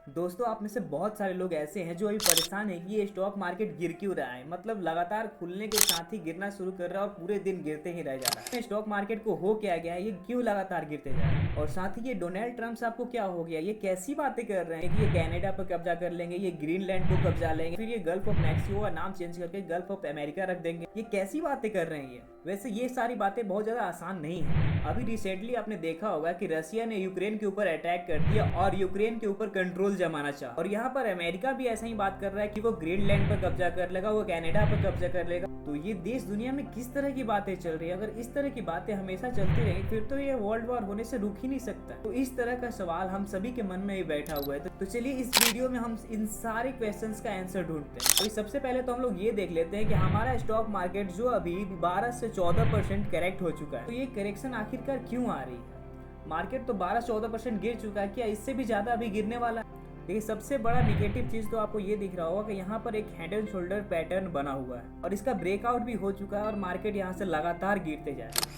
दोस्तों, आप में से बहुत सारे लोग ऐसे हैं जो अभी परेशान है कि ये स्टॉक मार्केट गिर क्यों रहा है। मतलब लगातार खुलने के साथ ही गिरना शुरू कर रहा है और पूरे दिन गिरते ही रह जा रहा है। स्टॉक मार्केट को हो क्या गया है, ये क्यों लगातार गिरते जा रहा है। और साथ ही ये डोनाल्ड ट्रंप से आपको क्या हो गया, ये कैसी बातें कर रहे हैं कि ये कनाडा पर कब्जा कर लेंगे, ये ग्रीनलैंड को कब्जा लेंगे, फिर ये गल्फ ऑफ मैक्सिको का नाम चेंज करके गल्फ ऑफ अमेरिका रख देंगे। ये कैसी बातें कर रहे हैं ये। वैसे ये सारी बातें बहुत ज्यादा आसान नहीं है। अभी रिसेंटली आपने देखा होगा कि रशिया ने यूक्रेन के ऊपर अटैक कर दिया और यूक्रेन के ऊपर कंट्रोल जमाना चाहा। और यहाँ पर अमेरिका भी ऐसा ही बात कर रहा है कि वो ग्रीनलैंड पर कब्जा कर लेगा, वो कनाडा पर कब्जा कर लेगा। तो ये देश दुनिया में किस तरह की बातें चल रही है। अगर इस तरह की बातें हमेशा चलती रही फिर तो ये वर्ल्ड वॉर होने से रुक ही नहीं सकता। तो इस तरह का सवाल हम सभी के मन में ही बैठा हुआ है। तो चलिए इस वीडियो में हम इन सारे क्वेश्चंस का आंसर ढूंढते हैं। अभी सबसे पहले तो हम लोग ये देख लेते हैं कि हमारा स्टॉक मार्केट जो अभी 12 से 14% करेक्ट हो चुका है, तो ये करेक्शन आखिरकार क्यों आ रही है। मार्केट तो 12-14% गिर चुका है, क्या इससे भी ज्यादा अभी गिरने वाला है। देखिए, सबसे बड़ा निगेटिव चीज तो आपको ये दिख रहा होगा कि यहाँ पर एक हेड एंड शोल्डर पैटर्न बना हुआ है और इसका ब्रेकआउट भी हो चुका है और मार्केट यहाँ से लगातार गिरते जा रहा है।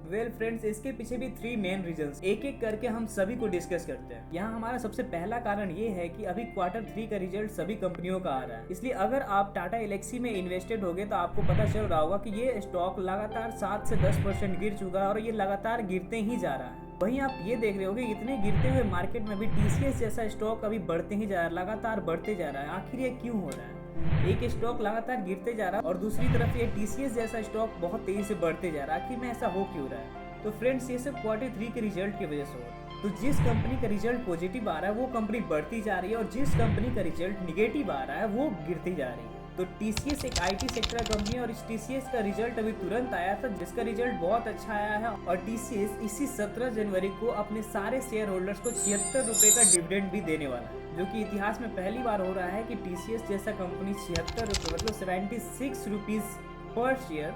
वेल फ्रेंड्स, इसके पीछे भी 3 मेन रीजंस एक एक करके हम सभी को डिस्कस करते हैं। यहाँ हमारा सबसे पहला कारण ये है कि अभी Q3 का रिजल्ट सभी कंपनियों का आ रहा है। इसलिए अगर आप टाटा एलेक्सी में इन्वेस्टेड होगे तो आपको पता चल रहा होगा कि ये स्टॉक लगातार 7 से 10% गिर चुका है और ये लगातार गिरते ही जा रहा है। वहीं आप ये देख रहे होगे इतने गिरते हुए मार्केट में भी TCS जैसा स्टॉक अभी बढ़ते ही जा रहा है, लगातार बढ़ते जा रहा है। आखिर ये क्यों हो रहा है। एक स्टॉक लगातार गिरते जा रहा है और दूसरी तरफ ये TCS जैसा स्टॉक बहुत तेजी से बढ़ते जा रहा है। आखिर में ऐसा हो क्यों रहा है। तो फ्रेंड्स, ये सब Q3 के रिजल्ट की वजह से हो रहा है। तो जिस कंपनी का रिजल्ट पॉजिटिव आ रहा है वो कंपनी बढ़ती जा रही है और जिस कंपनी का रिजल्ट निगेटिव आ रहा है वो गिरती जा रही है। तो TCS एक IT सेक्टर कंपनी है और इस TCS का रिजल्ट अभी तुरंत आया था, जिसका रिजल्ट बहुत अच्छा आया है। और TCS इसी 17 जनवरी को अपने सारे शेयर होल्डर्स को 76 रुपए का डिविडेंड भी देने वाला है, जो कि इतिहास में पहली बार हो रहा है कि TCS जैसा कंपनी 76 रुपये मतलब 76 रुपीज पर शेयर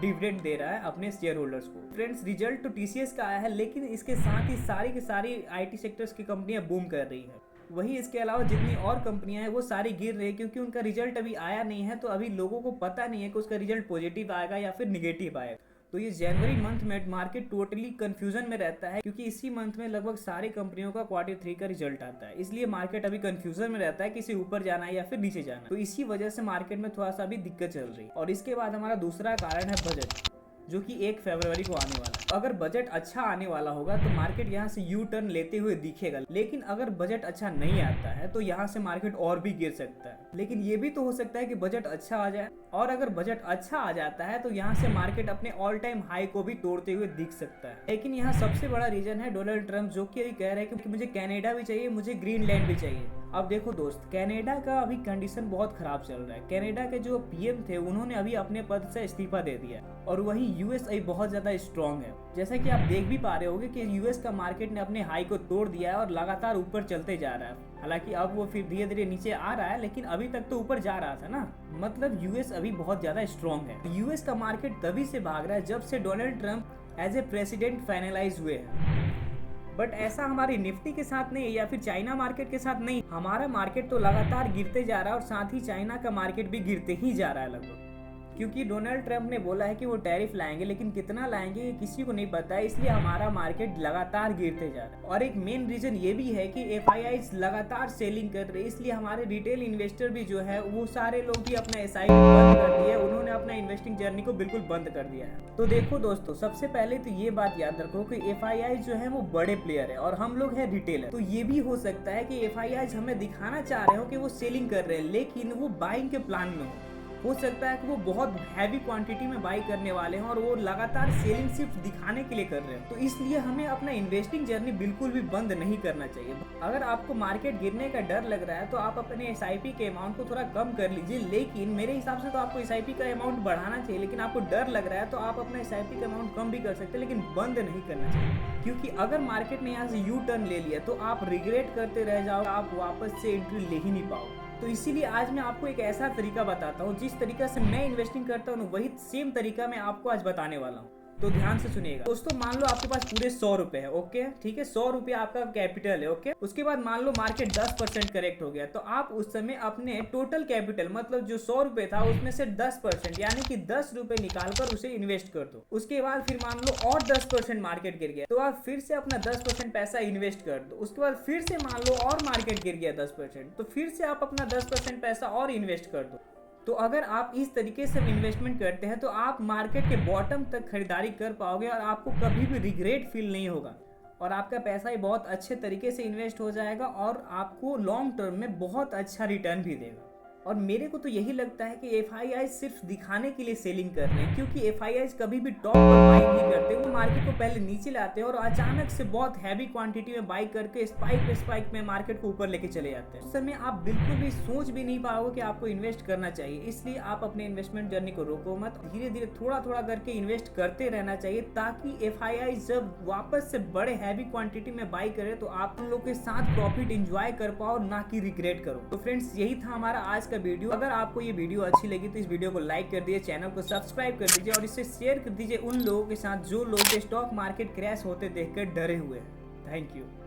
डिविडेंड दे रहा है अपने शेयर होल्डर्स को। फ्रेंड्स, रिजल्ट तो TCS का आया है, लेकिन इसके साथ ही सारी की सारी IT सेक्टर्स की कंपनियां बूम कर रही है। वहीं इसके अलावा जितनी और कंपनियां हैं वो सारी गिर रही है क्योंकि उनका रिजल्ट अभी आया नहीं है। तो अभी लोगों को पता नहीं है कि उसका रिजल्ट पॉजिटिव आएगा या फिर निगेटिव आएगा। तो ये जनवरी मंथ में मार्केट टोटली कंफ्यूजन में रहता है क्योंकि इसी मंथ में लगभग सारी कंपनियों का Q3 का रिजल्ट आता है। इसलिए मार्केट अभी कंफ्यूजन में रहता है कि इसे ऊपर जाना है या फिर नीचे जाना है। तो इसी वजह से मार्केट में थोड़ा सा भी दिक्कत चल रही है। और इसके बाद हमारा दूसरा कारण है बजट, जो कि 1 फरवरी को आने वाला है। अगर बजट अच्छा आने वाला होगा तो मार्केट यहाँ से यू टर्न लेते हुए दिखेगा, लेकिन अगर बजट अच्छा नहीं आता है तो यहाँ से मार्केट और भी गिर सकता है। लेकिन ये भी तो हो सकता है कि बजट अच्छा आ जाए, और अगर बजट अच्छा आ जाता है तो यहाँ से मार्केट अपने ऑल टाइम हाई को भी तोड़ते हुए दिख सकता है। लेकिन यहाँ सबसे बड़ा रीजन है डोनाल्ड ट्रंप, जो कि अभी कह रहे हैं कि मुझे कनाडा भी चाहिए, मुझे ग्रीनलैंड भी चाहिए। अब देखो दोस्त, कनाडा का अभी कंडीशन बहुत खराब चल रहा है। कनाडा के जो PM थे उन्होंने अभी अपने पद से इस्तीफा दे दिया और वहीं US अभी बहुत ज्यादा स्ट्रांग है। जैसा कि आप देख भी पा रहे होगे कि US का मार्केट ने अपने हाई को तोड़ दिया है और लगातार ऊपर चलते जा रहा है। हालांकि अब वो फिर धीरे धीरे नीचे आ रहा है, लेकिन अभी तक तो ऊपर जा रहा था ना। मतलब US अभी बहुत ज्यादा स्ट्रांग है। US का मार्केट तभी से भाग रहा है जब से Donald Trump as a president finalize हुए हैं। बट ऐसा हमारी निफ्टी के साथ नहीं या फिर चाइना मार्केट के साथ नहीं। हमारा मार्केट तो लगातार गिरते जा रहा है और साथ ही चाइना का मार्केट भी गिरते ही जा रहा है लगभग, क्योंकि डोनाल्ड ट्रंप ने बोला है कि वो टैरिफ लाएंगे, लेकिन कितना लाएंगे ये किसी को नहीं पता है। इसलिए हमारा मार्केट लगातार गिरते जा रहा है। और एक मेन रीजन ये भी है कि FIIs लगातार सेलिंग कर रहे हैं, इसलिए हमारे रिटेल इन्वेस्टर भी जो है वो सारे लोग भी अपना SIP बंद कर दिए, उन्होंने अपना इन्वेस्टिंग जर्नी को बिल्कुल बंद कर दिया है। तो देखो दोस्तों, सबसे पहले तो ये बात याद रखो कि FII जो है वो बड़े प्लेयर है और हम लोग है रिटेलर। तो ये भी हो सकता है कि FIIs हमें दिखाना चाह रहे हो कि वो सेलिंग कर रहे हैं, लेकिन वो बाइंग के प्लान में हो सकता है कि वो बहुत हैवी क्वांटिटी में बाई करने वाले हैं और वो लगातार सेलिंग सिर्फ दिखाने के लिए कर रहे हैं। तो इसलिए हमें अपना इन्वेस्टिंग जर्नी बिल्कुल भी बंद नहीं करना चाहिए। अगर आपको मार्केट गिरने का डर लग रहा है तो आप अपने SIP के अमाउंट को थोड़ा कम कर लीजिए, लेकिन मेरे हिसाब से तो आपको SIP का अमाउंट बढ़ाना चाहिए। लेकिन आपको डर लग रहा है तो आप अपना SIP का अमाउंट कम भी कर सकते हैं, लेकिन बंद नहीं करना चाहिए। क्योंकि अगर मार्केट ने यहाँ से यू टर्न ले लिया तो आप रिग्रेट करते रह जाओ, आप वापस से एंट्री ले ही नहीं पाओ। तो इसीलिए आज मैं आपको एक ऐसा तरीका बताता हूँ, जिस तरीका से मैं इन्वेस्टिंग करता हूँ वही सेम तरीका मैं आपको आज बताने वाला हूँ। तो ध्यान से सुनिएगा दोस्तों। मान लो आपके पास पूरे 100 रुपए है, ओके ठीक है, 100 रुपया आपका कैपिटल है, ओके। उसके बाद मान लो मार्केट 10% करेक्ट हो गया, तो आप उस समय अपने टोटल कैपिटल मतलब जो 100 रुपए था उसमें से 10% यानी कि 10 रुपए निकालकर उसे इन्वेस्ट कर दो। उसके बाद फिर मान लो और 10% मार्केट गिर गया, तो आप फिर से अपना 10% पैसा इन्वेस्ट कर दो। उसके बाद फिर से मान लो और मार्केट गिर गया 10%, तो फिर से आप अपना 10% पैसा और इन्वेस्ट कर दो। तो अगर आप इस तरीके से इन्वेस्टमेंट करते हैं तो आप मार्केट के बॉटम तक खरीदारी कर पाओगे और आपको कभी भी रिग्रेट फील नहीं होगा, और आपका पैसा ही बहुत अच्छे तरीके से इन्वेस्ट हो जाएगा और आपको लॉन्ग टर्म में बहुत अच्छा रिटर्न भी देगा। और मेरे को तो यही लगता है कि एफआईआई सिर्फ दिखाने के लिए सेलिंग कर रहे हैं, क्योंकि एफआईआई कभी भी टॉप पर बाई नहीं करते। वो मार्केट को पहले नीचे लाते हैं और अचानक से बहुत हैवी क्वांटिटी में बाई करके स्पाइक में मार्केट को ऊपर लेके चले जाते हैं। उस समय आप बिल्कुल भी सोच भी नहीं पाओगे कि आपको इन्वेस्ट करना चाहिए। इसलिए आप अपने इन्वेस्टमेंट जर्नी को रोको मत, धीरे धीरे थोड़ा थोड़ा करके इन्वेस्ट करते रहना चाहिए, ताकि एफआईआई जब वापस से बड़े हैवी क्वांटिटी में बाई करे तो आप उन लोग के साथ प्रॉफिट एंजॉय कर पाओ, ना कि रिग्रेट करो। तो फ्रेंड्स यही था हमारा आज का वीडियो। अगर आपको ये वीडियो अच्छी लगी तो इस वीडियो को लाइक कर दीजिए, चैनल को सब्सक्राइब कर दीजिए और इसे शेयर कर दीजिए उन लोगों के साथ जो लोग स्टॉक मार्केट क्रैश होते देखकर डरे हुए हैं। Thank you.